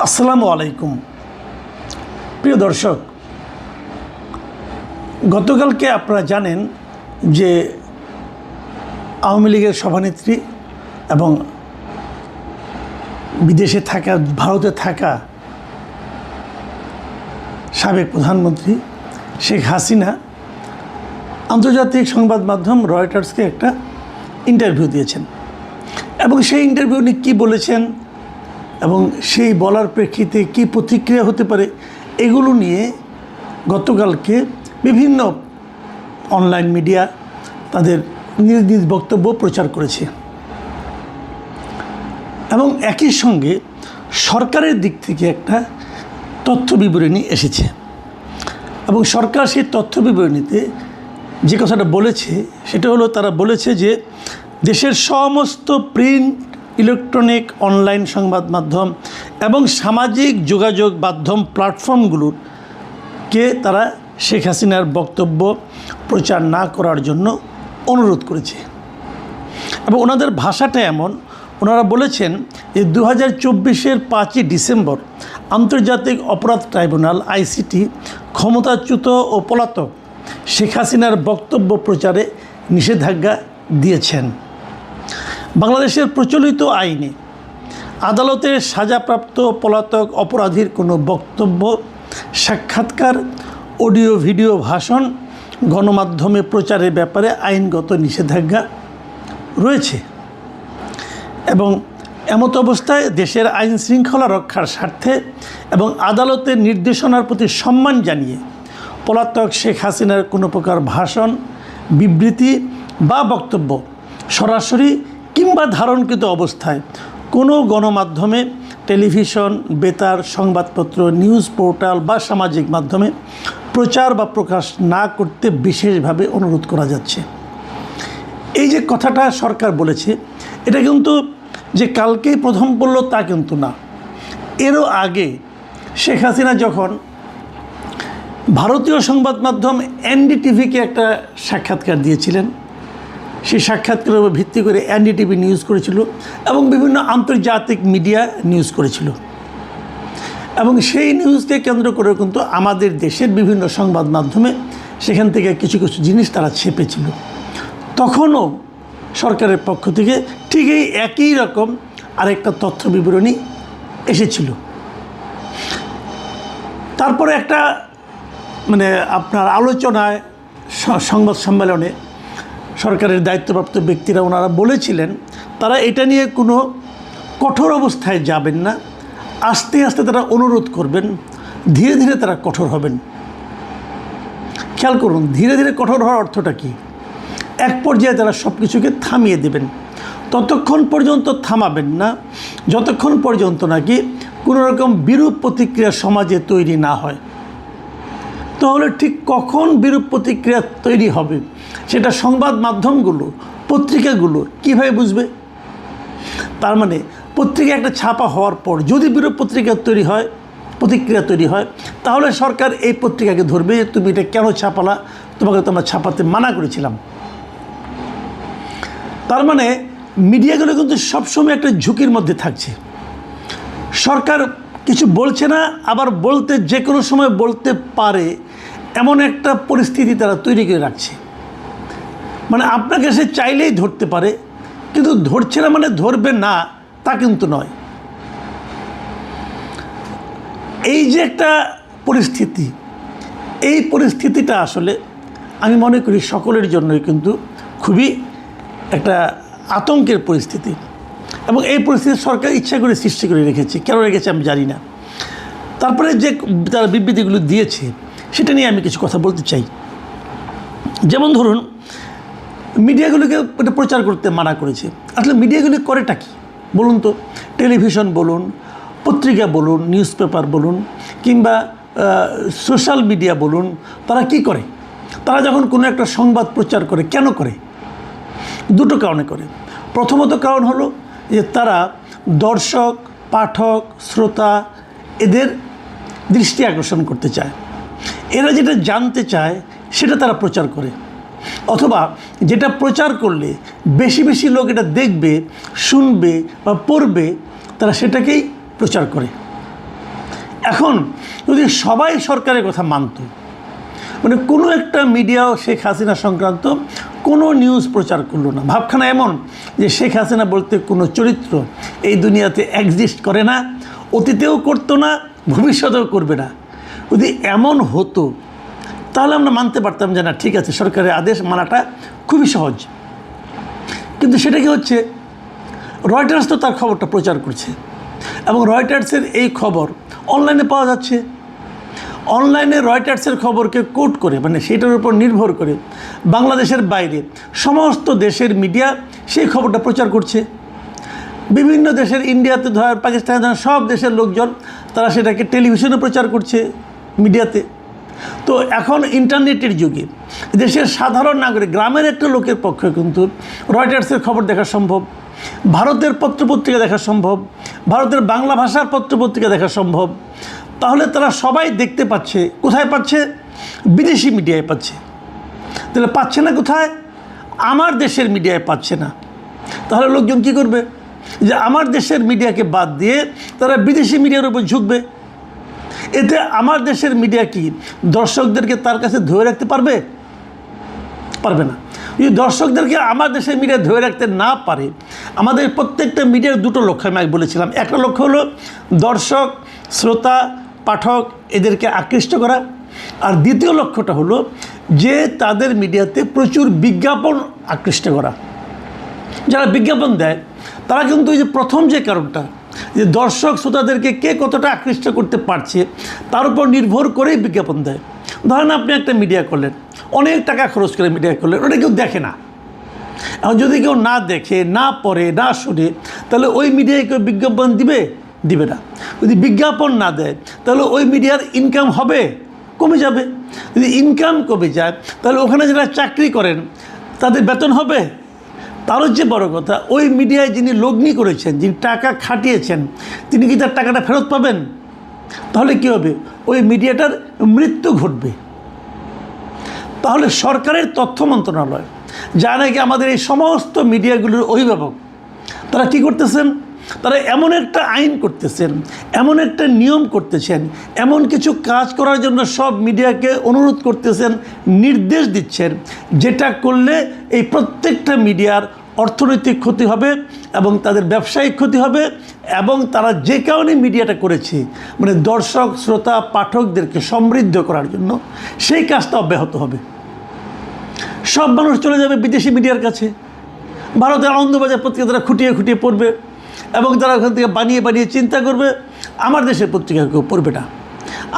আসসালামু আলাইকুম প্রিয় দর্শক, গতকালকে আপনারা জানেন যে আওয়ামী লীগের সভানেত্রী এবং বিদেশে থাকা, ভারতে থাকা সাবেক প্রধানমন্ত্রী শেখ হাসিনা আন্তর্জাতিক সংবাদ মাধ্যম রয়টার্সকে একটা ইন্টারভিউ দিয়েছেন এবং সেই ইন্টারভিউ নিয়ে কী বলেছেন এবং সেই বলার প্রেক্ষিতে কী প্রতিক্রিয়া হতে পারে এগুলো নিয়ে গতকালকে বিভিন্ন অনলাইন মিডিয়া তাদের নিজ নিজ বক্তব্য প্রচার করেছে এবং একই সঙ্গে সরকারের দিক থেকে একটা তথ্য বিবরণী এসেছে এবং সরকার সেই তথ্য বিবরণীতে যে কথাটা বলেছে সেটা হলো, তারা বলেছে যে দেশের সমস্ত প্রিন্ট, ইলেকট্রনিক, অনলাইন সংবাদ মাধ্যম এবং সামাজিক যোগাযোগ মাধ্যম প্ল্যাটফর্মগুলোকে তারা শেখ হাসিনার বক্তব্য প্রচার না করার জন্য অনুরোধ করেছে এবং ওনাদের ভাষাটা এমন, ওনারা বলেছেন যে 2024-এর 5ই ডিসেম্বর আন্তর্জাতিক অপরাধ ট্রাইব্যুনাল আইসিটি ক্ষমতাচ্যুত ও পলাতক শেখ হাসিনার বক্তব্য প্রচারে নিষেধাজ্ঞা দিয়েছেন। বাংলাদেশের প্রচলিত আইনে আদালতের সাজাপ্রাপ্ত পলাতক অপরাধীর কোনো বক্তব্য, সাক্ষাৎকার, অডিও ভিডিও ভাষণ গণমাধ্যমে প্রচারের ব্যাপারে আইনগত নিষেধাজ্ঞা রয়েছে এবং এমত অবস্থায় দেশের আইন শৃঙ্খলা রক্ষার স্বার্থে এবং আদালতের নির্দেশনার প্রতি সম্মান জানিয়ে পলাতক শেখ হাসিনার কোনো প্রকার ভাষণ, বিবৃতি বা বক্তব্য সরাসরি কিংবা ধারণকৃত অবস্থায় কোনো গণমাধ্যমে, টেলিভিশন, বেতার, সংবাদপত্র, নিউজ পোর্টাল বা সামাজিক মাধ্যমে প্রচার বা প্রকাশ না করতে বিশেষভাবে অনুরোধ করা যাচ্ছে। এই যে কথাটা সরকার বলেছে, এটা কিন্তু যে কালকেই প্রথম বলল তা কিন্তু না। এরও আগে শেখ হাসিনা যখন ভারতীয় সংবাদ মাধ্যম এনডিটিভিকে একটা সাক্ষাৎকার দিয়েছিলেন, সেই সাক্ষাৎকারের উপর ভিত্তি করে এনডিটিভি নিউজ করেছিল এবং বিভিন্ন আন্তর্জাতিক মিডিয়া নিউজ করেছিল এবং সেই নিউজকে কেন্দ্র করে কিন্তু আমাদের দেশের বিভিন্ন সংবাদ মাধ্যমে সেখান থেকে কিছু কিছু জিনিস তারা ছেপেছিল। তখনও সরকারের পক্ষ থেকে ঠিক এই একই রকম আরেকটা তথ্য বিবরণী এসেছিল। তারপরে একটা আপনার আলোচনায়, সংবাদ সম্মেলনে সরকারের দায়িত্বপ্রাপ্ত ব্যক্তিরা ওনারা বলেছিলেন তারা এটা নিয়ে কোনো কঠোর অবস্থায় যাবেন না, আস্তে আস্তে তারা অনুরোধ করবেন, ধীরে ধীরে তারা কঠোর হবেন। খেয়াল করুন, ধীরে ধীরে কঠোর হওয়ার অর্থটা কী? এক পর্যায়ে তারা সব কিছুকে থামিয়ে দেবেন। ততক্ষণ পর্যন্ত থামাবেন না যতক্ষণ পর্যন্ত নাকি কোনো রকম বিরূপ প্রতিক্রিয়া সমাজে তৈরি না হয়। তাহলে ঠিক কখন বিরূপ প্রতিক্রিয়া তৈরি হবে সেটা সংবাদ মাধ্যমগুলো, পত্রিকাগুলো কীভাবে বুঝবে? তার মানে পত্রিকা একটা ছাপা হওয়ার পর যদি বিরূপ প্রতিক্রিয়া তৈরি হয় তাহলে সরকার এই পত্রিকাকে ধরবে, তুমি এটা কেন ছাপালা, তোমাকে তো আমরা ছাপাতে মানা করেছিলাম। তার মানে মিডিয়াগুলো কিন্তু সবসময় একটা ঝুঁকির মধ্যে থাকছে। সরকার কিছু বলছে না, আবার বলতে যে কোনো সময় বলতে পারে এমন একটা পরিস্থিতি তারা তৈরি করে রাখছে। মানে আপনাকে সে চাইলেই ধরতে পারে, কিন্তু ধরছে না মানে ধরবে না তা কিন্তু নয়। এই যে একটা পরিস্থিতি, এই পরিস্থিতিটা আসলে আমি মনে করি সকলের জন্যই কিন্তু খুবই একটা আতঙ্কের পরিস্থিতি এবং এই পরিস্থিতি সরকার ইচ্ছা করে সৃষ্টি করে রেখেছে। কেন রেখেছে আমি জানি না। তারপরে যে তারা বিবৃতিগুলো দিয়েছে সেটা নিয়ে আমি কিছু কথা বলতে চাই। যেমন ধরুন, মিডিয়াগুলোকে এটা প্রচার করতে মানা করেছে। আসলে মিডিয়াগুলি করেটা কি বলুন তো? টেলিভিশন বলুন, পত্রিকা বলুন, নিউজ পেপার বলুন কিংবা সোশ্যাল মিডিয়া বলুন, তারা কি করে? তারা যখন কোনো একটা সংবাদ প্রচার করে, কেন করে? দুটো কারণে করে। প্রথমত কারণ হলো যে তারা দর্শক, পাঠক, শ্রোতা এদের দৃষ্টি আকর্ষণ করতে চায়। এরা যেটা জানতে চায় সেটা তারা প্রচার করে, অথবা যেটা প্রচার করলে বেশি বেশি লোক এটা দেখবে, শুনবে বা পড়বে, তারা সেটাকেই প্রচার করে। এখন যদি সবাই সরকারের কথা মানত, মানে কোনো একটা মিডিয়াও শেখ হাসিনা সংক্রান্ত কোনো নিউজ প্রচার করলো না, ভাবখানা এমন যে শেখ হাসিনা বলতে কোনো চরিত্র এই দুনিয়াতে এক্সিস্ট করে না, অতীতেও করতো না, ভবিষ্যতেও করবে না, যদি এমন হতো তাহলে আমরা মানতে পারতাম যে না ঠিক আছে, সরকারের আদেশ মানাটা খুবই সহজ। কিন্তু সেটা কি হচ্ছে, রয়টার্স তো তার খবরটা প্রচার করছে এবং রয়টার্সের এই খবর অনলাইনে পাওয়া যাচ্ছে। অনলাইনে রয়টার্সের খবরকে কোট করে, মানে সেটার উপর নির্ভর করে বাংলাদেশের বাইরে সমস্ত দেশের মিডিয়া সেই খবরটা প্রচার করছে। বিভিন্ন দেশের, ইন্ডিয়াতে ধর, পাকিস্তানে ধর, সব দেশের লোকজন তারা সেটাকে টেলিভিশনে প্রচার করছে, মিডিয়াতে। তো এখন ইন্টারনেটের যুগে দেশের সাধারণ নাগরিক, গ্রামের একটা লোকের পক্ষে কিন্তু রয়টার্সের খবর দেখা সম্ভব, ভারতের পত্রপত্রিকা দেখা সম্ভব, ভারতের বাংলা ভাষার পত্রপত্রিকা দেখা সম্ভব। তাহলে তারা সবাই দেখতে পাচ্ছে, কোথায় পাচ্ছে? বিদেশি মিডিয়ায় পাচ্ছে। তাহলে পাচ্ছে না কোথায়? আমার দেশের মিডিয়ায় পাচ্ছে না। তাহলে লোকজন কী করবে? যে আমার দেশের মিডিয়াকে বাদ দিয়ে তারা বিদেশি মিডিয়ার উপর ঝুঁকবে। এতে আমার দেশের মিডিয়া কি দর্শকদেরকে তার কাছে ধরে রাখতে পারবে? পারবে না। যদি দর্শকদেরকে আমার দেশের মিডিয়া ধরে রাখতে না পারে, আমাদের প্রত্যেকটা মিডিয়ার দুটো লক্ষ্য আমি আগে বলেছিলাম। একটা লক্ষ্য হলো দর্শক, শ্রোতা, পাঠক এদেরকে আকৃষ্ট করা, আর দ্বিতীয় লক্ষ্যটা হলো যে তাদের মিডিয়াতে প্রচুর বিজ্ঞাপন আকৃষ্ট করা। যারা বিজ্ঞাপন দেয় তারা কিন্তু এই যে প্রথম যে কারণটা, যে দর্শক শ্রোতাদেরকে কে কতটা আকৃষ্ট করতে পারছে তার উপর নির্ভর করেই বিজ্ঞাপন দেয়। ধরেন আপনি একটা মিডিয়া করলেন, অনেক টাকা খরচ করে মিডিয়া করলেন, ওটা কেউ দেখে না। এখন যদি কেউ না দেখে, না পড়ে, না শুনে, তাহলে ওই মিডিয়ায় কেউ বিজ্ঞাপন দিবে? দিবে না। যদি বিজ্ঞাপন না দেয় তাহলে ওই মিডিয়ার ইনকাম হবে? কমে যাবে। যদি ইনকাম কমে যায় তাহলে ওখানে যারা চাকরি করেন তাদের বেতন হবে? তারও যে বড় কথা, ওই মিডিয়ায় যিনি লগ্নি করেছেন, যিনি টাকা খাটিয়েছেন, তিনি কি তার টাকাটা ফেরত পাবেন? তাহলে কী হবে? ওই মিডিয়াটার মৃত্যু ঘটবে। তাহলে সরকারের তথ্য মন্ত্রণালয়, যা নাকি আমাদের এই সমস্ত মিডিয়াগুলোর অভিভাবক, তারা কি করতেছেন? তারা এমন একটা আইন করতেছেন, এমন একটা নিয়ম করতেছেন, এমন কিছু কাজ করার জন্য সব মিডিয়াকে অনুরোধ করতেছেন, নির্দেশ দিচ্ছেন, যেটা করলে এই প্রত্যেকটা মিডিয়ার অর্থনৈতিক ক্ষতি হবে এবং তাদের ব্যবসায়িক ক্ষতি হবে, এবং তারা যে কারণে মিডিয়াটা করেছে, মানে দর্শক, শ্রোতা, পাঠকদেরকে সমৃদ্ধ করার জন্য, সেই কাজটা অব্যাহত হবে। সব মানুষ চলে যাবে বিদেশি মিডিয়ার কাছে। ভারতের আনন্দবাজার পত্রিকা তারা খুঁটিয়ে খুঁটিয়ে পড়বে এবং তারা ওখান থেকে বানিয়ে বানিয়ে চিন্তা করবে। আমার দেশের পত্রিকা কেউ পড়বে না,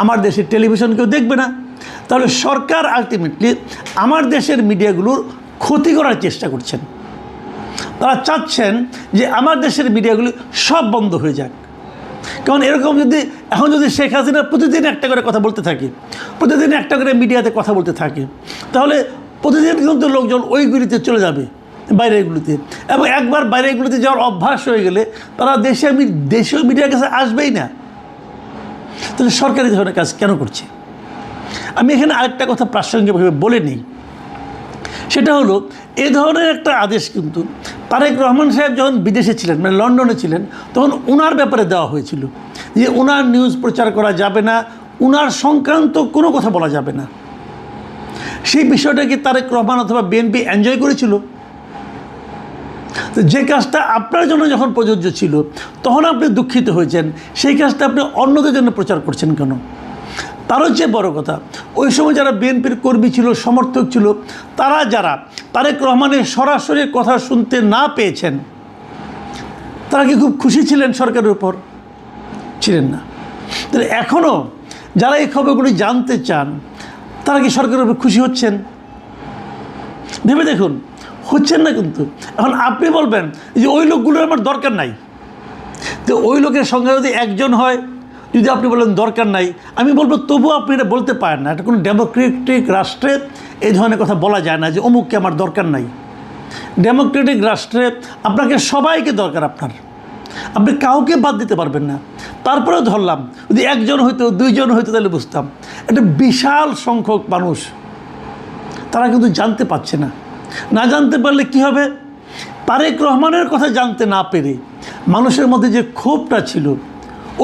আমার দেশের টেলিভিশন কেউ দেখবে না। তাহলে সরকার আলটিমেটলি আমার দেশের মিডিয়াগুলোর ক্ষতি করার চেষ্টা করছেন। তারা চাচ্ছেন যে আমার দেশের মিডিয়াগুলি সব বন্ধ হয়ে যাক। কারণ এরকম যদি এখন যদি শেখ হাসিনা প্রতিদিন একটা করে কথা বলতে থাকে, প্রতিদিন একটা করে মিডিয়াতে কথা বলতে থাকে, তাহলে প্রতিদিন কিন্তু লোকজন ওইগুলিতে চলে যাবে, বাইরেগুলিতে। এবং একবার বাইরেগুলিতে যাওয়ার অভ্যাস হয়ে গেলে তারা দেশীয় মিডিয়ার কাছে আসবেই না। তাহলে সরকারি ধরনের কাজ কেন করছে? আমি এখানে আরেকটা কথা প্রাসঙ্গিকভাবে বলে নিই, সেটা হলো এ ধরনের একটা আদেশ কিন্তু তারেক রহমান সাহেব যখন বিদেশে ছিলেন, মানে লন্ডনে ছিলেন, তখন ওনার ব্যাপারে দেওয়া হয়েছিল যে ওনার নিউজ প্রচার করা যাবে না, ওনার সংক্রান্ত কোনো কথা বলা যাবে না। সেই বিষয়টা কি তারেক রহমান অথবা বিএনপি এনজয় করেছিল? তো যে কাজটা আপনার জন্য যখন প্রযোজ্য ছিল তখন আপনি দুঃখিত হয়েছেন, সেই কাজটা আপনি অন্যদের জন্য প্রচার করছেন কেন? তারও চেয়ে বড় কথা, ওই সময় যারা বিএনপির কর্মী ছিল, সমর্থক ছিল, তারা যারা তারেক রহমানের সরাসরি কথা শুনতে না পেয়েছেন, তারা কি খুব খুশি ছিলেন সরকারের উপর? ছিলেন না। তাহলে এখনও যারা এই খবরগুলি জানতে চান, তারা কি সরকারের উপর খুশি হচ্ছেন? ভেবে দেখুন, হচ্ছেন না। কিন্তু এখন আপনি বলবেন যে ওই লোকগুলোর আমার দরকার নাই। তো ওই লোকের সংখ্যা যদি একজন হয়, যদি আপনি বলেন দরকার নাই, আমি বলবো তবুও আপনি এটা বলতে পারেন না। এটা কোনো ডেমোক্রেটিক রাষ্ট্রে এই ধরনের কথা বলা যায় না যে অমুককে আমার দরকার নাই। ডেমোক্রেটিক রাষ্ট্রে আপনাকে সবাইকে দরকার, আপনি কাউকে বাদ দিতে পারবেন না। তারপরেও ধরলাম যদি একজন হইতো, দুইজন হইতো, তাহলে বুঝতাম। একটা বিশাল সংখ্যক মানুষ তারা কিন্তু জানতে পারছে না। না জানতে পারলে কি হবে? তারেক রহমানের কথা জানতে না পেরে মানুষের মধ্যে যে ক্ষোভটা ছিল,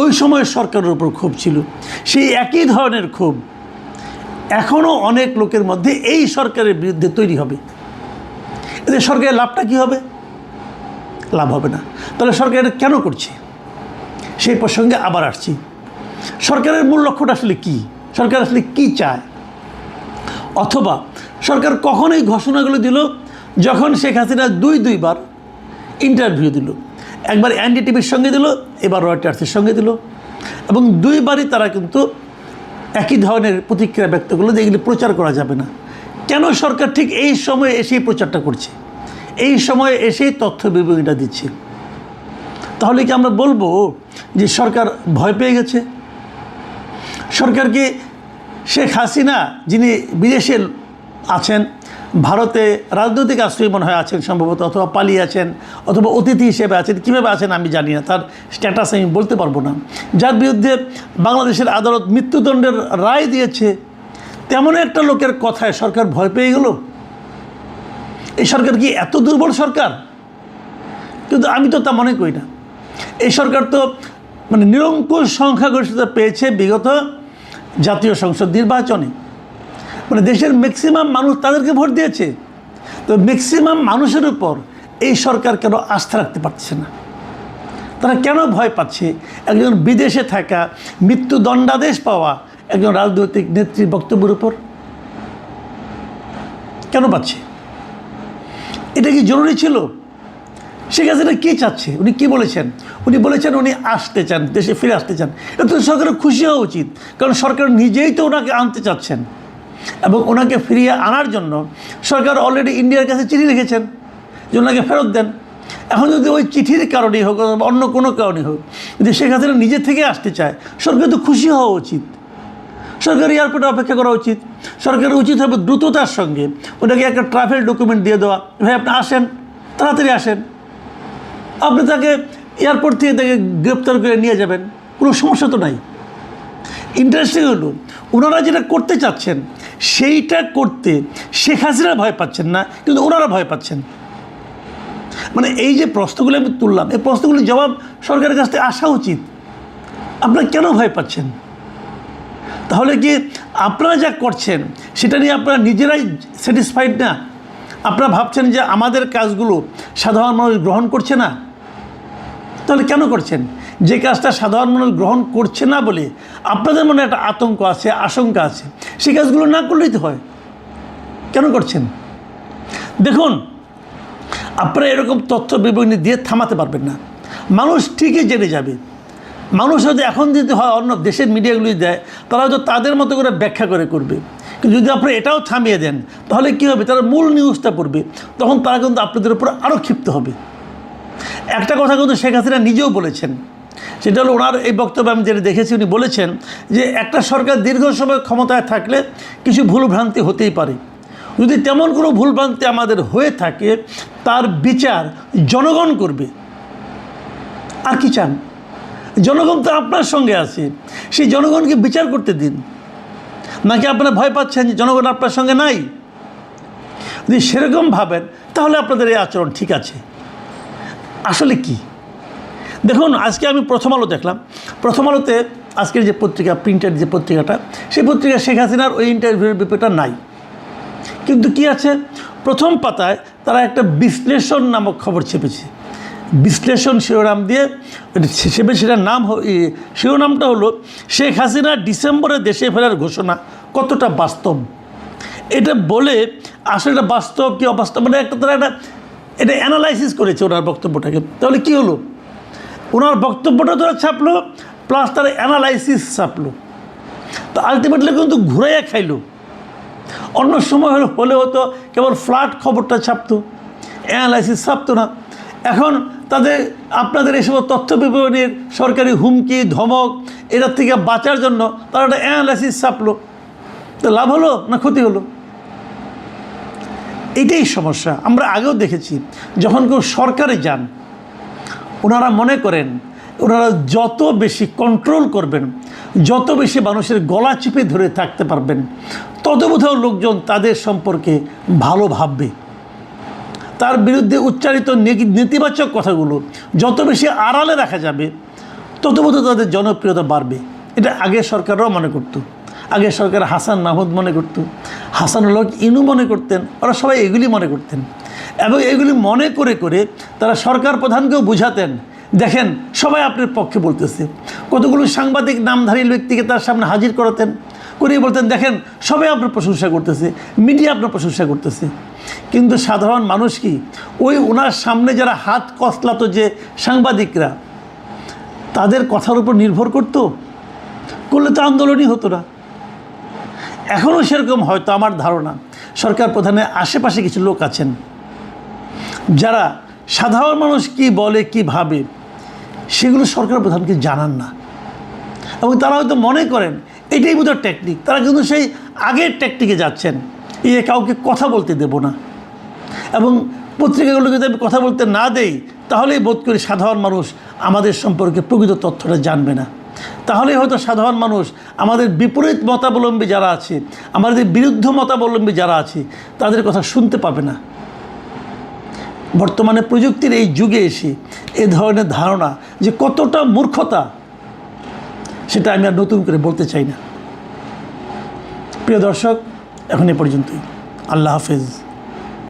ওই সময় সরকারের উপর ক্ষোভ ছিল, সেই একই ধরনের ক্ষোভ এখনও অনেক লোকের মধ্যে এই সরকারের বিরুদ্ধে তৈরি হবে। এতে সরকারের লাভটা কী হবে? লাভ হবে না। তাহলে সরকার এটা কেন করছে? সেই প্রসঙ্গে আবার আসছি। সরকারের মূল লক্ষ্যটা আসলে কী? সরকার আসলে কী চায়? অথবা সরকার কখন এই ঘোষণাগুলো দিল? যখন শেখ হাসিনা দুইবার ইন্টারভিউ দিল, একবার এনডিটিভির সঙ্গে দিল, এবার রয়টার্সের সঙ্গে দিল, এবং দুইবারই তারা কিন্তু একই ধরনের প্রতিক্রিয়া ব্যক্ত করলো যে এগুলি প্রচার করা যাবে না। কেন সরকার ঠিক এই সময়ে এসেই প্রচারটা করছে, এই সময়ে এসেই তথ্য বিবরণীটা দিচ্ছে? তাহলে কি আমরা বলবো যে সরকার ভয় পেয়ে গেছে? সরকারকে শেখ হাসিনা, যিনি বিদেশে আছেন, ভারতে রাজনৈতিক আশ্রয় মনে হয় আছেন সম্ভবত, অথবা পালিয়ে আছেন, অথবা অতিথি হিসেবে আছেন, কীভাবে আছেন আমি জানি না, তার স্ট্যাটাস আমি বলতে পারবো না, যার বিরুদ্ধে বাংলাদেশের আদালত মৃত্যুদণ্ডের রায় দিয়েছে, তেমন একটা লোকের কথায় সরকার ভয় পেয়ে গেল? এই সরকার কি এত দুর্বল সরকার? কিন্তু আমি তো তা মনে করি না। এই সরকার তো নিরঙ্কুশ সংখ্যাগরিষ্ঠতা পেয়েছে বিগত জাতীয় সংসদ নির্বাচনে। দেশের ম্যাক্সিমাম মানুষ তাদেরকে ভোট দিয়েছে। তো ম্যাক্সিমাম মানুষের উপর এই সরকার কেন আস্থা রাখতে পারছে না? তারা কেন ভয় পাচ্ছে একজন বিদেশে থাকা, মৃত্যুদণ্ডাদেশ পাওয়া একজন রাজনৈতিক নেত্রীর বক্তব্যের উপর? কেন পাচ্ছে? এটা কি জরুরি ছিল? শেখ হাসিনা কী চাচ্ছে? উনি কী বলেছেন? উনি বলেছেন উনি আসতে চান, দেশে ফিরে আসতে চান। এটা তো সরকারের খুশি হওয়া উচিত, কারণ সরকার নিজেই তো ওনাকে আনতে চাচ্ছেন, এবং ওনাকে ফিরিয়ে আনার জন্য সরকার অলরেডি ইন্ডিয়ার কাছে চিঠি লিখেছেন যে ওনাকে ফেরত দেন। এখন যদি ওই চিঠির কারণেই হোক অথবা অন্য কোনো কারণেই হোক, যদি শেখ হাসিনা নিজে থেকে আসতে চায়, সরকার তো খুশি হওয়া উচিত। সরকার এয়ারপোর্টে অপেক্ষা করা উচিত। সরকারের উচিত হবে দ্রুততার সঙ্গে ওনাকে একটা ট্রাভেল ডকুমেন্ট দিয়ে দেওয়া, ভাই আপনি আসেন, তাড়াতাড়ি আসেন, আপনি তাকে এয়ারপোর্ট থেকে তাকে গ্রেপ্তার করে নিয়ে যাবেন, কোনো সমস্যা তো নাই। ইন্টারেস্টিং হলো ওনারা যেটা করতে চাচ্ছেন সেইটা করতে শেখ হাসিনা ভয় পাচ্ছেন না, কিন্তু ওনারা ভয় পাচ্ছেন। এই যে প্রশ্নগুলো আমি তুললাম, এই প্রশ্নগুলির জবাব সরকারের কাছ থেকে আসা উচিত। আপনারা কেন ভয় পাচ্ছেন? তাহলে কি আপনারা যা করছেন সেটা নিয়ে আপনারা নিজেরাই স্যাটিসফাইড না? আপনারা ভাবছেন যে আমাদের কাজগুলো সাধারণ মানুষ গ্রহণ করছে না? তাহলে কেন করছেন? যে কাজটা সাধারণ মানুষ গ্রহণ করছে না বলে আপনাদের মনে একটা আতঙ্ক আছে, আশঙ্কা আছে, সেই কাজগুলো না করলেই তো হয়। কেন করছেন? দেখুন, আপনারা এরকম তথ্য বিবরণী দিয়ে থামাতে পারবেন না। মানুষ ঠিকই জেনে যাবে। মানুষ হয়তো এখন যদি হয় অন্য দেশের মিডিয়াগুলি দেয়, তারা হয়তো তাদের মতো করে ব্যাখ্যা করে করবে। কিন্তু যদি আপনারা এটাও থামিয়ে দেন, তাহলে কী হবে? তারা মূল নিউজটা পড়বে, তখন তারা কিন্তু আপনাদের উপর আরও ক্ষিপ্ত হবে। একটা কথা কিন্তু শেখ হাসিনা নিজেও বলেছেন, সেটা হলো ওনার এই বক্তব্য আমি যেটা দেখেছি, উনি বলেছেন যে একটা সরকার দীর্ঘ সময় ক্ষমতায় থাকলে কিছু ভুলভ্রান্তি হতেই পারে। যদি তেমন কোনো ভুলভ্রান্তি আমাদের হয়ে থাকে, তার বিচার জনগণ করবে। আর কি চান? জনগণ তো আপনার সঙ্গে আছে, সেই জনগণকে বিচার করতে দিন। নাকি আপনারা ভয় পাচ্ছেন যে জনগণ আপনার সঙ্গে নাই? যদি সেরকম ভাবেন তাহলে আপনাদের এই আচরণ ঠিক আছে। আসলে কি দেখুন, আজকে আমি প্রথম আলো দেখলাম। প্রথম আলোতে আজকের যে পত্রিকা, প্রিন্টেড যে পত্রিকাটা, সেই পত্রিকা শেখ হাসিনার ওই ইন্টারভিউয়ের ব্যাপারটা নাই। কিন্তু কি আছে, প্রথম পাতায় তারা একটা বিশ্লেষণ নামক খবর ছেপেছে। বিশ্লেষণ শিরোনাম দিয়ে সেটার নাম, শিরোনামটা হলো শেখ হাসিনা ডিসেম্বরে দেশে ফেরার ঘোষণা কতটা বাস্তব। এটা বলে আসলে এটা বাস্তব কি অবাস্তব, তারা এটা অ্যানালাইসিস করেছে ওনার বক্তব্যটাকে। তাহলে কি হলো, ওনার বক্তব্যটা তারা ছাপলো, প্লাস তারা অ্যানালাইসিস ছাপলো। তো আলটিমেটলি কিন্তু ঘুরাইয়া খাইলো। অন্য সময় হলে হতো কেবল ফ্ল্যাট খবরটা ছাপতো, অ্যানালাইসিস ছাপতো না। এখন আপনাদের এসব তথ্য বিবরণীর সরকারি হুমকি ধমক এটার থেকে বাঁচার জন্য তারা একটা অ্যানালাইসিস ছাপলো। তো লাভ হলো না ক্ষতি হলো? এটাই সমস্যা। আমরা আগেও দেখেছি, যখন কেউ সরকারে যান, ওনারা মনে করেন ওনারা যত বেশি কন্ট্রোল করবেন, যত বেশি মানুষের গলা চিপে ধরে থাকতে পারবেন, তত বোধহয় লোকজন তাদের সম্পর্কে ভালো ভাববে। তার বিরুদ্ধে উচ্চারিত নেতিবাচক কথাগুলো যত বেশি আড়ালে রাখা যাবে, তত তাদের জনপ্রিয়তা বাড়বে। এটা আগের সরকাররাও মনে করতো। আগের সরকার হাসান মাহমুদ মনে করতো, হাসানুল হক ইনু মনে করতেন, ওরা সবাই এগুলি মনে করতেন। এবং এগুলি মনে করে করে তারা সরকার প্রধানকেও বুঝাতেন, দেখেন সবাই আপনার পক্ষে বলতেছে। কতগুলো সাংবাদিক নামধারী ব্যক্তিকে তার সামনে হাজির করাতেন, করিয়ে বলতেন, দেখেন সবাই আপনার প্রশংসা করতেছে, মিডিয়া আপনার প্রশংসা করতেছে। কিন্তু সাধারণ মানুষ কি ওই ওনার সামনে যারা হাত কসলাতো যে সাংবাদিকরা, তাদের কথার উপর নির্ভর করতো? করলে তো আন্দোলনই হতো না। এখনও সেরকম হয়তো আমার ধারণা সরকার প্রধানের আশেপাশে কিছু লোক আছেন যারা সাধারণ মানুষ কি বলে কি ভাবে সেগুলো সরকার প্রধানকে জানান না, এবং তারা হয়তো মনে করেন এটাই বোধহয় টেকনিক। তারা কিন্তু সেই আগের টেকনিকে যাচ্ছেন, কাউকে কথা বলতে দেব না, এবং পত্রিকাগুলোকে যদি আমি কথা বলতে না দেই তাহলেই বোধ করি সাধারণ মানুষ আমাদের সম্পর্কে প্রকৃত তথ্যটা জানবে না। তাহলেই হয়তো সাধারণ মানুষ আমাদের বিপরীত মতাবলম্বী যারা আছে, আমাদের বিরুদ্ধ মতাবলম্বী যারা আছে, তাদের কথা শুনতে পাবে না। বর্তমানে প্রযুক্তির এই যুগে এসে এ ধরনের ধারণা যে কতটা মূর্খতা, সেটা আমি আর নতুন করে বলতে চাই না। প্রিয় দর্শক, এখন এ পর্যন্তই। আল্লাহ হাফেজ।